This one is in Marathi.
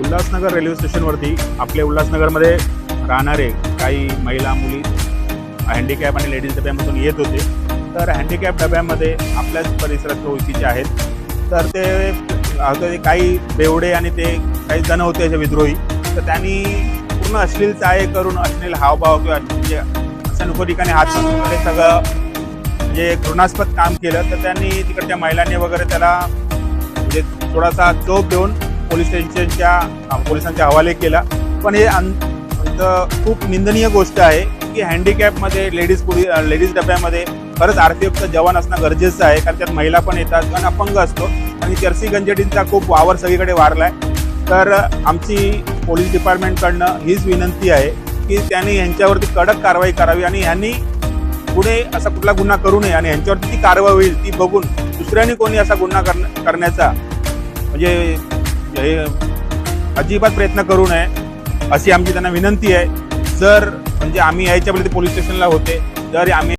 उल्हासनगर रेल्वे स्टेशनवरती आपल्या उल्हासनगरमध्ये राहणारे काही महिला मुली हँडिकॅप आणि लेडीज डब्यामधून येत होते। तर हँडिकॅप डब्यामध्ये आपल्याच परिसरात ओळखीचे आहेत। तर ते काही बेवडे आणि ते काही जण होते असे विद्रोही। तर त्यांनी पूर्ण अश्लील चाळे करून अश्लील हावभाव किंवा म्हणजे अशा नको ठिकाणी हात वगैरे सगळं म्हणजे घृणास्पद काम केलं। तर त्यांनी तिकडच्या महिलांनी वगैरे त्याला म्हणजे थोडासा चोप देऊन पोलीस स्टेशनच्या पोलिसांच्या हवाले केला। पण हे खूप निंदनीय गोष्ट आहे की हँडिकॅपमध्ये लेडीज डब्यामध्ये खरंच आरपीएफचा जवान असणं गरजेचं आहे, कारण त्यात महिला पण येतात आणि अपंग असतो आणि चर्सी गंजेटींचा खूप वावर सगळीकडे वाढलाय। तर आमची पोलीस डिपार्टमेंटकडनं हीच विनंती आहे की त्यांनी यांच्यावरती कडक कारवाई करावी आणि यांनी पुढे असा कुठला गुन्हा करू नये आणि यांच्यावरती ती कारवाई होईल ती बघून दुसऱ्यांनी कोणी असा गुन्हा करण्याचा म्हणजे अजिबात प्रयत्न करू नये अशी आमची त्यांना विनंती आहे। जर म्हणजे आम्ही यायच्या वेळी पोलीस स्टेशनला होते, जर आम्ही